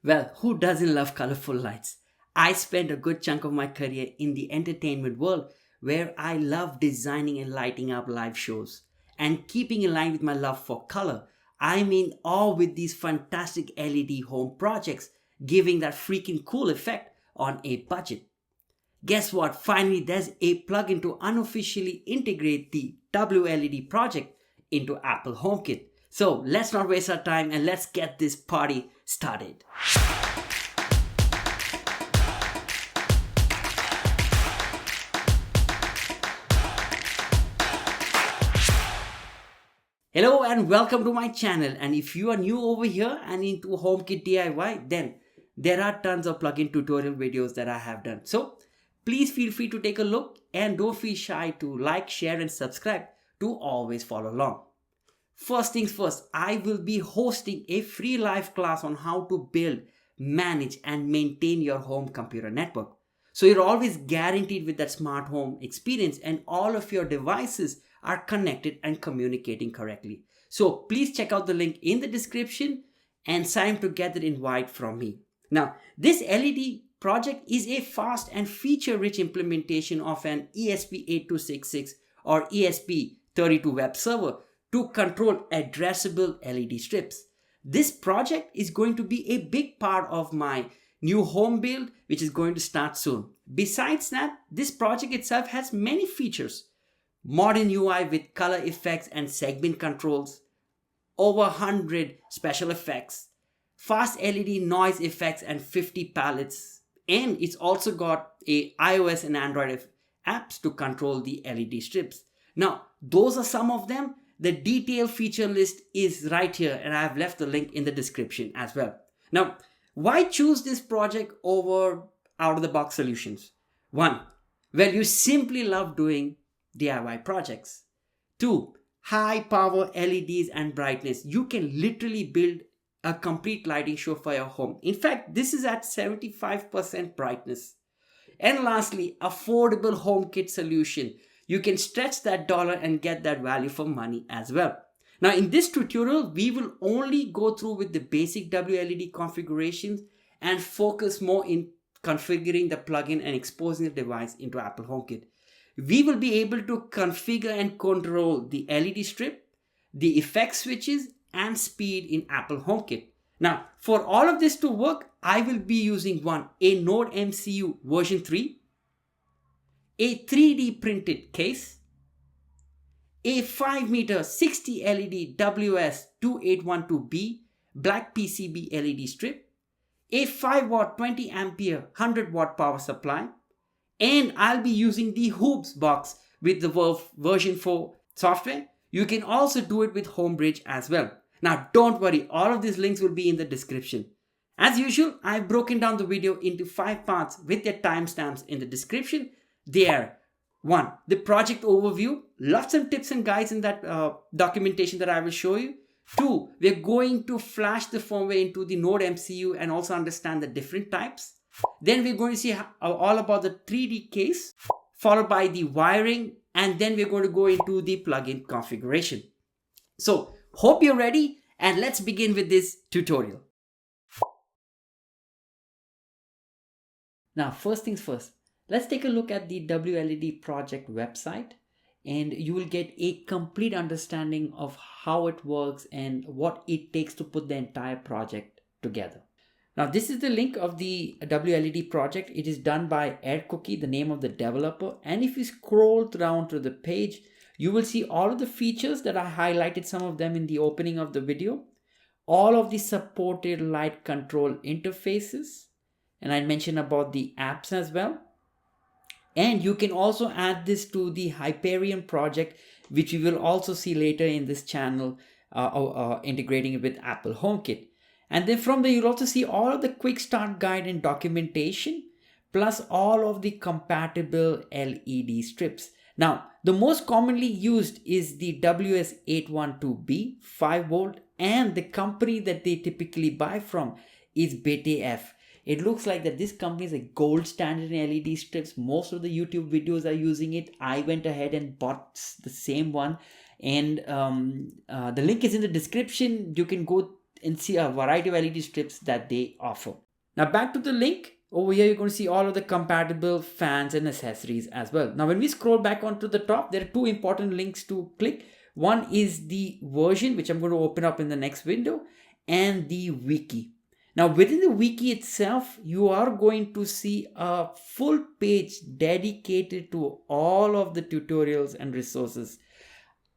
Well, who doesn't love colorful lights? I spent a good chunk of my career in the entertainment world where I love designing and lighting up live shows. And keeping in line with my love for color, I'm in awe with these fantastic LED home projects giving that freaking cool effect on a budget. Guess what? Finally, there's a plugin to unofficially integrate the WLED project into Apple HomeKit. So let's not waste our time and let's get this party started. Hello and welcome to my channel. And if you are new over here and into HomeKit DIY, then there are tons of plugin tutorial videos that I have done. So please feel free to take a look and don't feel shy to like, share and subscribe to always follow along. First things first, I will be hosting a free live class on how to build, manage and maintain your home computer network. So you're always guaranteed with that smart home experience and all of your devices are connected and communicating correctly. So please check out the link in the description and sign to get that invite from me. Now, this LED project is a fast and feature-rich implementation of an ESP8266 or ESP32 web server to control addressable LED strips. This project is going to be a big part of my new home build, which is going to start soon. Besides that, this project itself has many features. Modern UI with color effects and segment controls, over 100 special effects, fast LED noise effects and 50 palettes, and it's also got a iOS and Android apps to control the LED strips. Now, those are some of them. The detailed feature list is right here and I have left the link in the description as well. Now, why choose this project over out-of-the-box solutions? 1. Well, you simply love doing DIY projects. 2. High power LEDs and brightness. You can literally build a complete lighting show for your home. In fact, this is at 75% brightness. And lastly, affordable HomeKit solution. You can stretch that dollar and get that value for money as well. Now in this tutorial, we will only go through with the basic WLED configurations and focus more in configuring the plugin and exposing the device into Apple HomeKit. We will be able to configure and control the LED strip, the effect switches and speed in Apple HomeKit. Now for all of this to work, I will be using a NodeMCU version 3, a 3D printed case, a 5-meter 60 LED WS2812B black PCB LED strip, a 5-watt 20 ampere 100-watt power supply, and I'll be using the Hoops box with the version 4 software. You can also do it with Homebridge as well. Now don't worry, all of these links will be in the description. As usual, I've broken down the video into 5 parts with their timestamps in the description. There. 1. The project overview. Lots of tips and guides in that documentation that I will show you. 2. We're going to flash the firmware into the NodeMCU and also understand the different types. Then we're going to see all about the 3D case, followed by the wiring, and then we're going to go into the plugin configuration. So, hope you're ready and let's begin with this tutorial. Now, first things first. Let's take a look at the WLED project website and you will get a complete understanding of how it works and what it takes to put the entire project together. Now this is the link of the WLED project. It is done by AirCookie, the name of the developer, and if you scroll down to the page, you will see all of the features that I highlighted, some of them in the opening of the video, all of the supported light control interfaces, and I mentioned about the apps as well. And you can also add this to the Hyperion project, which you will also see later in this channel, integrating it with Apple HomeKit. And then from there, you'll also see all of the quick start guide and documentation, plus all of the compatible LED strips. Now, the most commonly used is the WS812B 5 volt, and the company that they typically buy from is BTF. It looks like that this company is a gold standard in LED strips. Most of the YouTube videos are using it. I went ahead and bought the same one, and the link is in the description. You can go and see a variety of LED strips that they offer. Now back to the link. Over here, you're going to see all of the compatible fans and accessories as well. Now, when we scroll back onto the top, there are two important links to click. One is the version, which I'm going to open up in the next window, and the wiki. Now, within the wiki itself, you are going to see a full page dedicated to all of the tutorials and resources.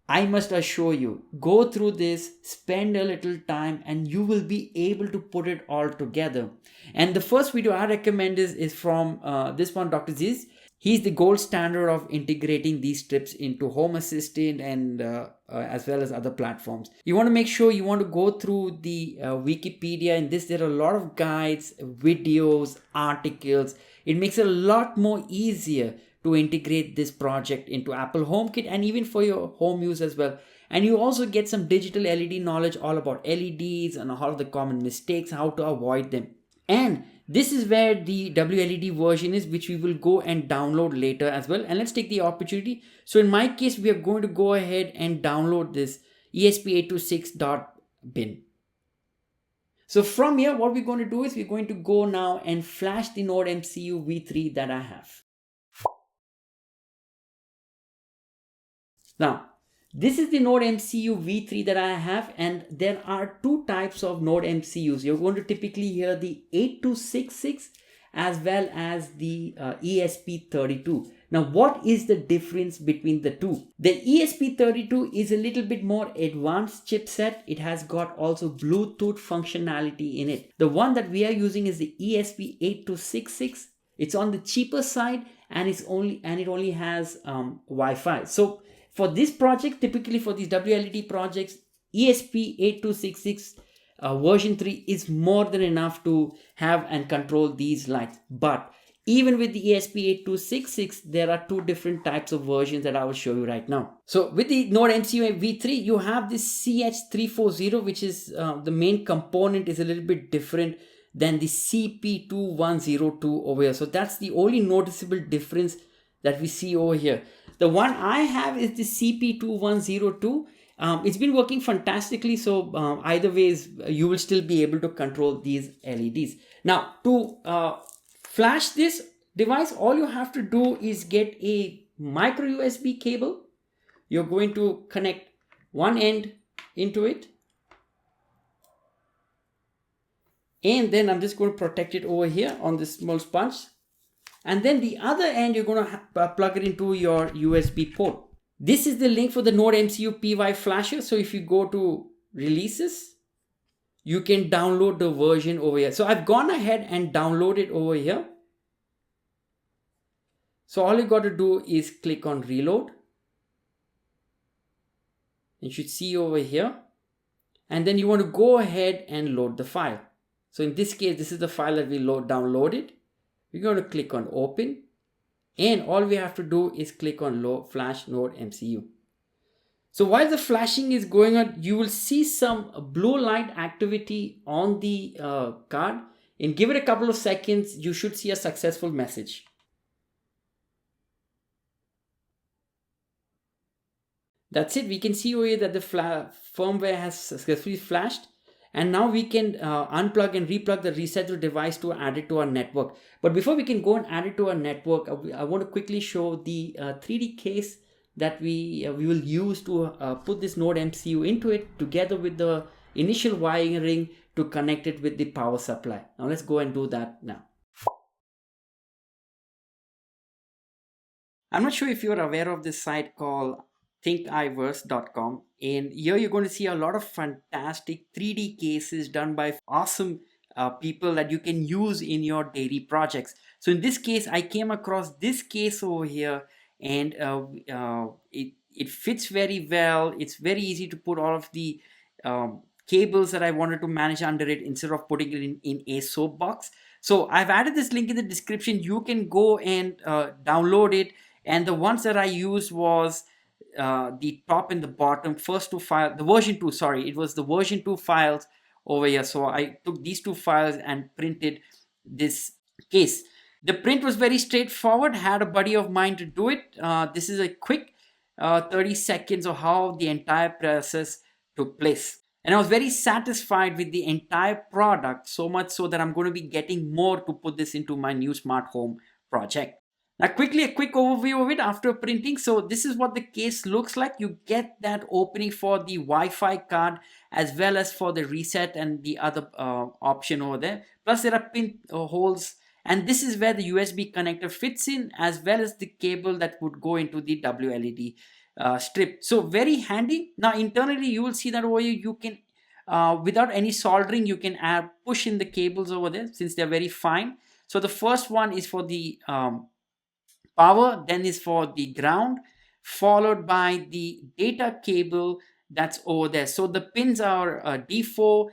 I must assure you, go through this, spend a little time, and you will be able to put it all together. And the first video I recommend is from this one, Dr. Ziz. He's the gold standard of integrating these strips into Home Assistant and as well as other platforms. You want to make sure you want to go through the Wikipedia. In this, there are a lot of guides, videos, articles. It makes it a lot more easier to integrate this project into Apple HomeKit and even for your home use as well. And you also get some digital LED knowledge all about LEDs and all of the common mistakes, how to avoid them. And this is where the WLED version is, which we will go and download later as well. And let's take the opportunity. So in my case, we are going to go ahead and download this ESP826.bin. So from here, what we're going to do is we're going to go now and flash the NodeMCU V3 that I have. Now, this is the NodeMCU V3 that I have, and there are two types of NodeMCUs. You're going to typically hear the 8266 as well as the ESP32. Now, what is the difference between the two? The ESP32 is a little bit more advanced chipset. It has got also Bluetooth functionality in it. The one that we are using is the ESP8266. It's on the cheaper side, and it only has Wi-Fi. So for this project, typically for these WLED projects, ESP8266 version 3 is more than enough to have and control these lights. But even with the ESP8266, there are two different types of versions that I will show you right now. So with the NodeMCU V3, you have this CH340, which is the main component is a little bit different than the CP2102 over here. So that's the only noticeable difference that we see over here. The one I have is the CP2102. It's been working fantastically. So either ways, you will still be able to control these LEDs. Now to flash this device, all you have to do is get a micro USB cable. You're going to connect one end into it. And then I'm just going to protect it over here on this small sponge. And then the other end, you're going to plug it into your USB port. This is the link for the NodeMCU PY flasher. So if you go to releases, you can download the version over here. So I've gone ahead and downloaded over here. So all you got to do is click on reload. You should see over here. And then you want to go ahead and load the file. So in this case, this is the file that we downloaded. We're going to click on open, and all we have to do is click on flash NodeMCU. So while the flashing is going on, you will see some blue light activity on the card, and give it a couple of seconds, you should see a successful message. That's it. We can see over here that the firmware has successfully flashed. And now we can unplug and replug the reset the device to add it to our network. But before we can go and add it to our network, I want to quickly show the 3D case that we will use to put this NodeMCU into it together with the initial wiring to connect it with the power supply. Now let's go and do that now. I'm not sure if you're aware of this site called thinkiverse.com, and here you're going to see a lot of fantastic 3D cases done by awesome people that you can use in your daily projects. So in this case, I came across this case over here, and it fits very well. It's very easy to put all of the cables that I wanted to manage under it instead of putting it in a soap box. So I've added this link in the description. You can go and download it, and the ones that I used was the top and the bottom first two files, the version 2, sorry, it was the version 2 files over here. So I took these two files and printed this case. The print was very straightforward, had a buddy of mine to do it. This is a quick 30 seconds of how the entire process took place. And I was very satisfied with the entire product, so much so that I'm going to be getting more to put this into my new smart home project. Now quickly, a quick overview of it after printing. So this is what the case looks like. You get that opening for the Wi-Fi card as well as for the reset and the other option over there. Plus there are pin holes, and this is where the USB connector fits in, as well as the cable that would go into the WLED strip. So very handy. Now internally you will see that over here you can without any soldering you can push in the cables over there, since they're very fine. So the first one is for the power, then is for the ground, followed by the data cable that's over there. So the pins are D4,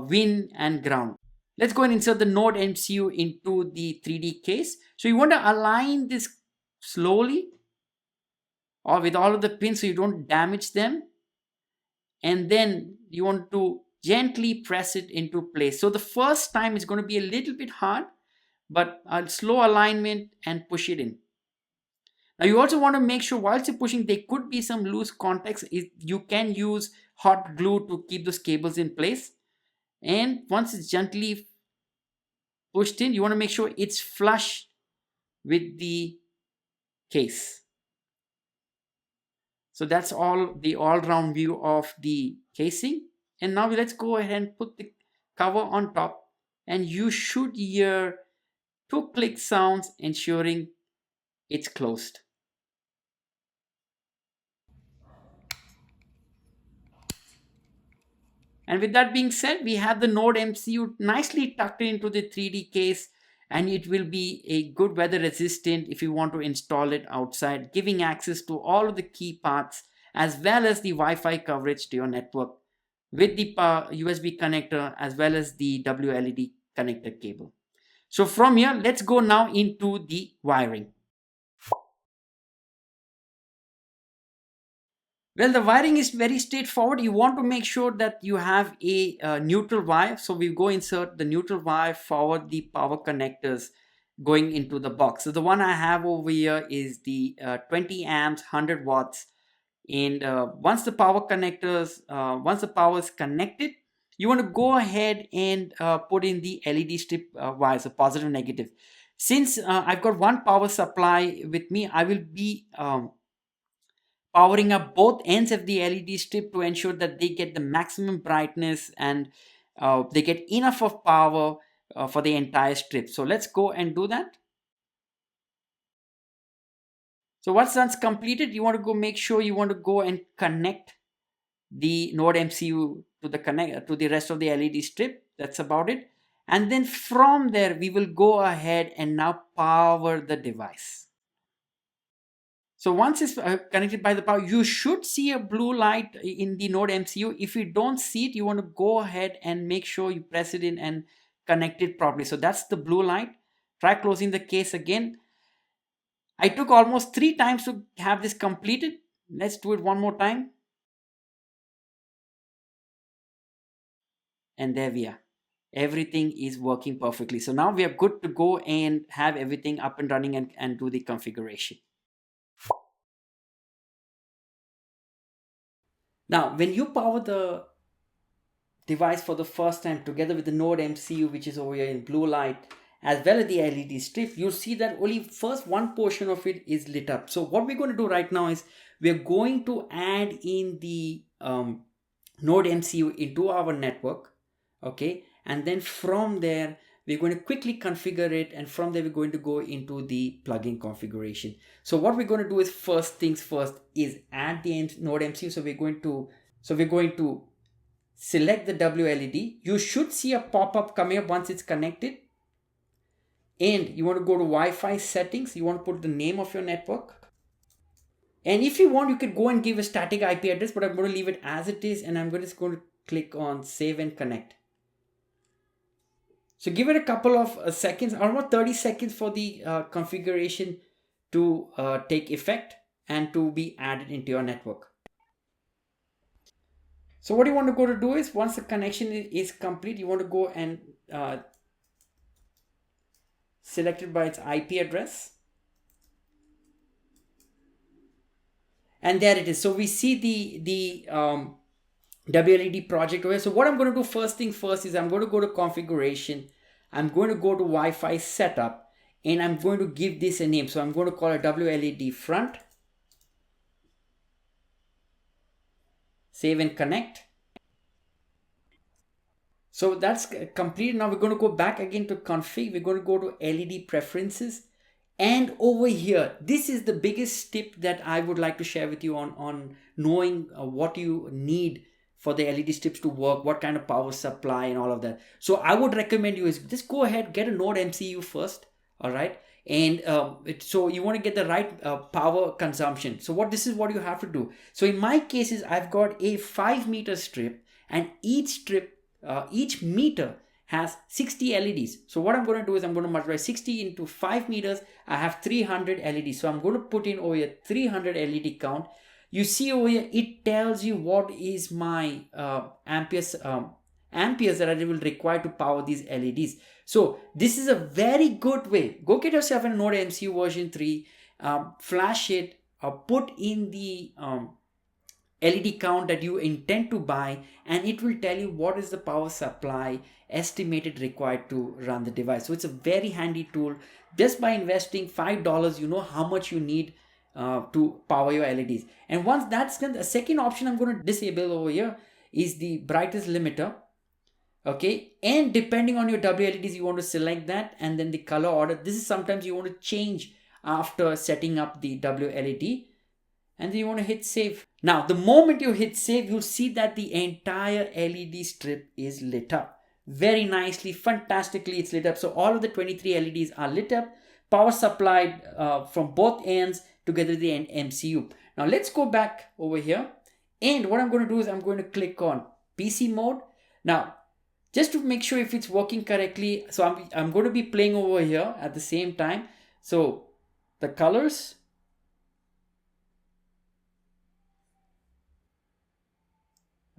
Win and ground. Let's go and insert the NodeMCU into the 3D case. So you want to align this slowly or with all of the pins so you don't damage them, and then you want to gently press it into place. So the first time is going to be a little bit hard, but a slow alignment and push it in. Now you also want to make sure whilst you're pushing there could be some loose contacts. You can use hot glue to keep those cables in place, and once it's gently pushed in you want to make sure it's flush with the case. So that's all the all-round view of the casing. And now let's go ahead and put the cover on top, and you should hear 2 click sounds ensuring it's closed. And with that being said, we have the NodeMCU nicely tucked into the 3D case, and it will be a good weather resistant if you want to install it outside, giving access to all of the key parts as well as the Wi-Fi coverage to your network with the USB connector as well as the WLED connector cable. So from here, let's go now into the wiring. Well, the wiring is very straightforward. You want to make sure that you have a neutral wire. So we go insert the neutral wire, forward the power connectors going into the box. So the one I have over here is the 20 amps, 100 watts. And once the power is connected, you want to go ahead and put in the LED strip wires, so positive, negative. Since I've got one power supply with me, I will be powering up both ends of the LED strip to ensure that they get the maximum brightness and they get enough of power for the entire strip. So let's go and do that. So once that's completed, you want to go make sure you want to go and connect the NodeMCU to the rest of the LED strip. That's about it. And then from there, we will go ahead and now power the device. So once it's connected by the power, you should see a blue light in the NodeMCU. If you don't see it, you want to go ahead and make sure you press it in and connect it properly. So that's the blue light. Try closing the case again. I took almost 3 times to have this completed. Let's do it one more time. And there we are. Everything is working perfectly. So now we are good to go and have everything up and running and do the configuration. Now, when you power the device for the first time together with the NodeMCU, which is over here in blue light, as well as the LED strip, you'll see that only first one portion of it is lit up. So what we're going to do right now is we're going to add in the NodeMCU into our network, okay, and then from there we're going to quickly configure it, and from there we're going to go into the plugin configuration. So what we're going to do is first things first is add the NodeMCU. So we're going to select the WLED. You should see a pop-up coming up once it's connected, and you want to go to Wi-Fi settings. You want to put the name of your network, and if you want you could go and give a static IP address, but I'm going to leave it as it is, and I'm just going to click on save and connect. So give it a couple of seconds, almost 30 seconds for the configuration to take effect and to be added into your network. So what you want to go to do is once the connection is complete, you want to go and select it by its IP address. And there it is. So we see the WLED project over here. So what I'm going to do first thing first is I'm going to go to configuration. I'm going to go to Wi-Fi setup, and I'm going to give this a name. So I'm going to call it WLED front. Save and connect. So that's complete. Now we're going to go back again to config. We're going to go to LED preferences. And over here, this is the biggest tip that I would like to share with you on knowing what you need for the LED strips to work, what kind of power supply and all of that. So I would recommend you is just go ahead, get a NodeMCU first, all right? And so you want to get the right power consumption. So this is what you have to do. So in my cases, I've got a 5-meter strip, and each meter has 60 LEDs. So what I'm going to do is I'm going to multiply 60 into 5 meters. I have 300 LEDs. So I'm going to put in over here 300 LED count. You see over here, it tells you what is my amperes that I will require to power these LEDs. So this is a very good way. Go get yourself a NodeMCU version 3, flash it, put in the LED count that you intend to buy, and it will tell you what is the power supply estimated required to run the device. So it's a very handy tool. Just by investing $5, you know how much you need to power your LEDs. And once that's done, the second option I'm going to disable over here is the brightness limiter. Okay, and depending on your WLEDs, you want to select that, and then the color order. This is sometimes you want to change after setting up the WLED. And then you want to hit save. Now, the moment you hit save, you'll see that the entire LED strip is lit up. Very nicely, fantastically, it's lit up. So all of the 23 LEDs are lit up. Power supplied from both ends together the MCU. Now, let's go back over here. And what I'm going to do is I'm going to click on PC mode. Now, just to make sure if it's working correctly, so I'm going to be playing over here at the same time. So the colors.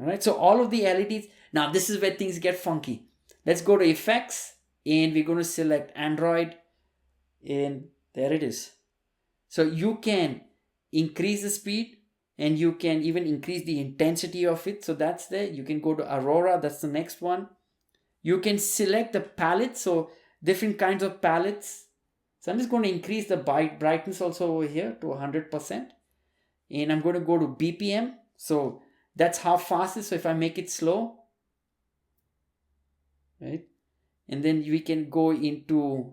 All right, so all of the LEDs. Now this is where things get funky. Let's go to effects, and we're going to select Android, and there it is. So you can increase the speed, and you can even increase the intensity of it. So that's there. You can go to Aurora. That's the next one. You can select the palette. So different kinds of palettes. So I'm just going to increase the brightness also over here to 100%. And I'm going to go to BPM. So that's how fast it is. So if I make it slow, right? And then we can go into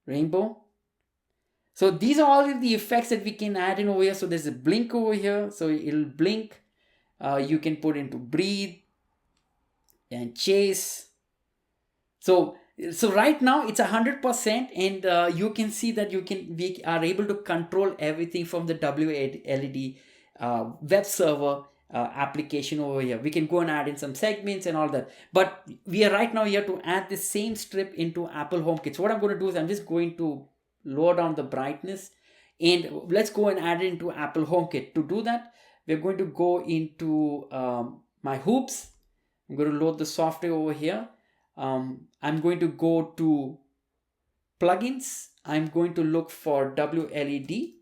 rainbow. So these are all of the effects that we can add in over here. So there's a blink over here. So it'll blink. You can put into breathe and chase. So right now it's 100%, and you can see that we are able to control everything from the WLED web server application over here. We can go and add in some segments and all that. But we are right now here to add the same strip into Apple HomeKit. So what I'm going to do is I'm just going to lower down the brightness, and let's go and add it into Apple HomeKit. To do that, we're going to go into my hoops. I'm going to load the software over here. I'm going to go to plugins. I'm going to look for WLED,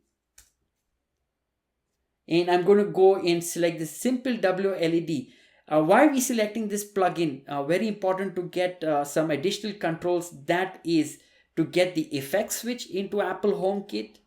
and I'm going to go and select the simple WLED. Why are we selecting this plugin? Very important to get some additional controls. That is to get the effect switch into Apple HomeKit,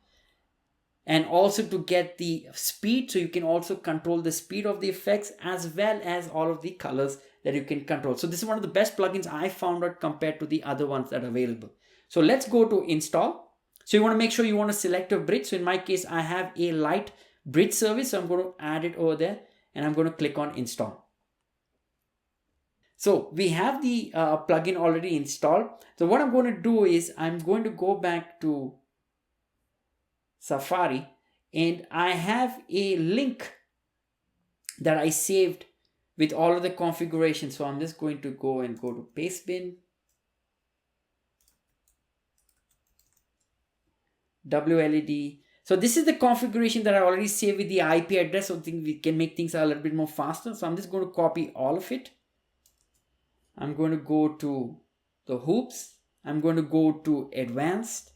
and also to get the speed. So you can also control the speed of the effects as well as all of the colors that you can control. So this is one of the best plugins I found out compared to the other ones that are available. So let's go to install. So you want to make sure you want to select a bridge. So in my case, I have a light bridge service. So I'm going to add it over there, and I'm going to click on install. So we have the plugin already installed. So what I'm going to do is I'm going to go back to Safari, and I have a link that I saved with all of the configurations. So I'm just going to go to pastebin, WLED. So this is the configuration that I already saved with the IP address. So I think we can make things a little bit more faster. So I'm just going to copy all of it. I'm going to go to the hoops. I'm going to go to advanced,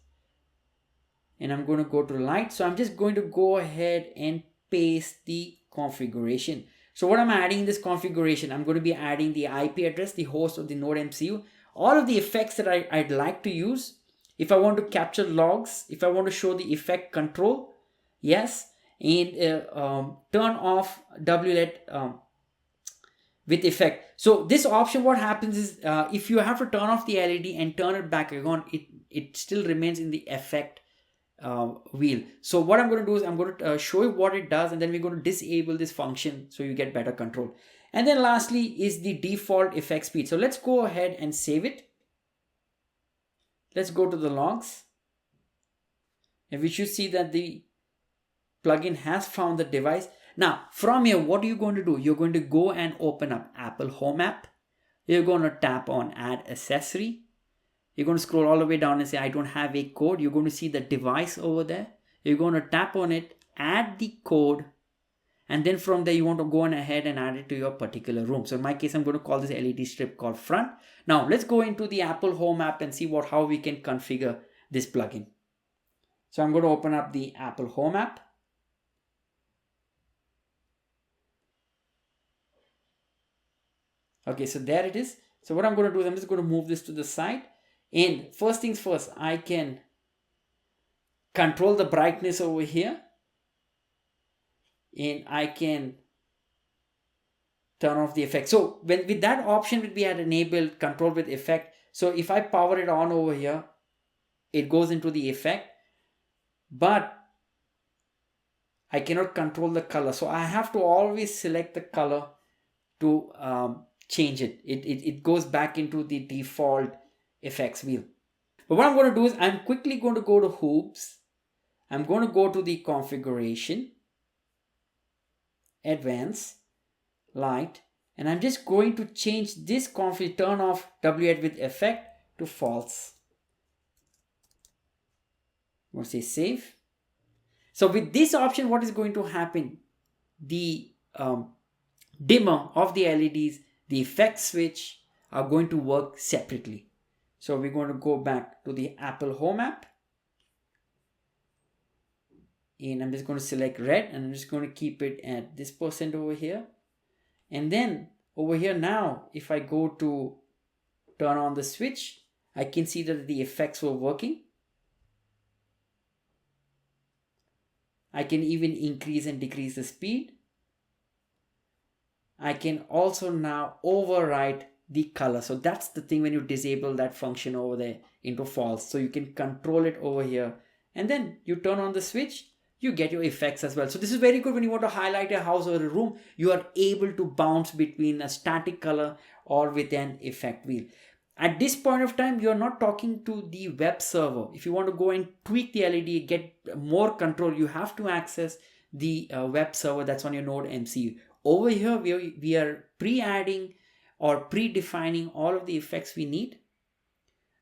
and I'm going to go to light. So I'm just going to go ahead and paste the configuration. So what I'm adding in this configuration, I'm going to be adding the IP address, the host of the NodeMCU, all of the effects that I'd like to use. If I want to capture logs, if I want to show the effect control, yes, and turn off WLED with effect. So this option, what happens is if you have to turn off the LED and turn it back on, it still remains in the effect wheel. So what I'm going to do is I'm going to show you what it does, and then we're going to disable this function so you get better control. And then lastly is the default effect speed. So let's go ahead and save it. Let's go to the logs, and we should see that the plugin has found the device. Now from here, what are you going to do? You're going to go and open up Apple Home app. You're going to tap on add accessory. You're going to scroll all the way down and say I don't have a code. You're going to see the device over there. You're going to tap on it, add the code, and then from there you want to go on ahead and add it to your particular room. So in my case, I'm going to call this LED strip called front. Now let's go into the Apple Home app and see how we can configure this plugin. So I'm going to open up the Apple Home app. Okay, so there it is. So what I'm going to do is I'm just going to move this to the side. And first things first, I can control the brightness over here. And I can turn off the effect. So with that option, we had enabled control with effect. So if I power it on over here, it goes into the effect. But I cannot control the color. So I have to always select the color to change it. It goes back into the default effects wheel. But what I'm going to do is I'm quickly going to go to hoops. I'm going to go to the configuration, advanced, light, and I'm just going to change this config, turn off WLED with effect to false. I'm going to say save. So with this option, what is going to happen? The dimmer of the LEDs, the effect switch are going to work separately. So we're going to go back to the Apple Home app. And I'm just going to select red, and I'm just going to keep it at this % over here. And then over here now, if I go to turn on the switch, I can see that the effects were working. I can even increase and decrease the speed. I can also now override the color. So that's the thing when you disable that function over there into false. So you can control it over here, and then you turn on the switch, you get your effects as well. So this is very good when you want to highlight a house or a room. You are able to bounce between a static color or with an effect wheel. At this point of time, you're not talking to the web server. If you want to go and tweak the LED, get more control, you have to access the web server that's on your NodeMCU. Over here, we are pre-adding or predefining all of the effects we need.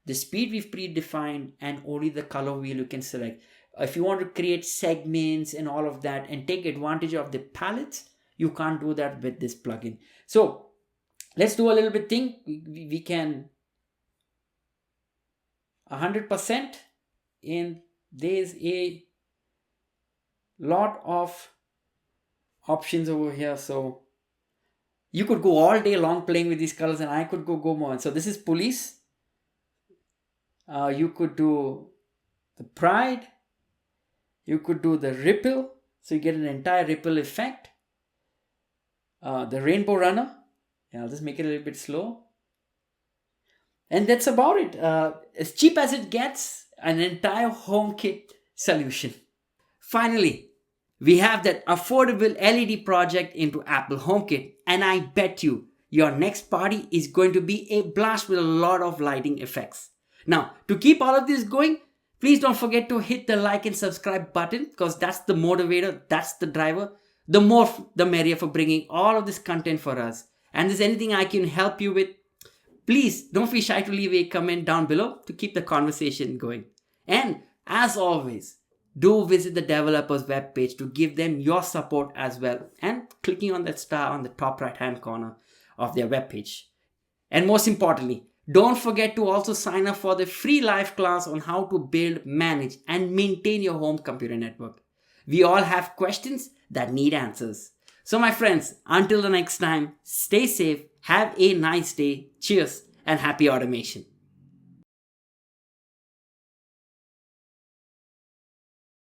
The speed we've predefined, and only the color wheel you can select. If you want to create segments and all of that and take advantage of the palettes, you can't do that with this plugin. So let's do a little bit thing. We can 100%, and there's a lot of options over here. So you could go all day long playing with these colors, and I could go more. So this is police. You could do the pride. You could do the ripple. So you get an entire ripple effect. The rainbow runner. Yeah, I'll just make it a little bit slow. And that's about it. As cheap as it gets, an entire HomeKit solution. Finally, we have that affordable LED project into Apple HomeKit, and I bet you your next party is going to be a blast with a lot of lighting effects. Now, to keep all of this going, please don't forget to hit the like and subscribe button, because that's the motivator, that's the driver. The more, the merrier for bringing all of this content for us. And if there's anything I can help you with, please don't be shy to leave a comment down below to keep the conversation going. And as always, do visit the developers webpage to give them your support as well, and clicking on that star on the top right hand corner of their webpage. And most importantly, don't forget to also sign up for the free live class on how to build, manage, and maintain your home computer network. We all have questions that need answers. So my friends, until the next time, stay safe, have a nice day, cheers, and happy automation.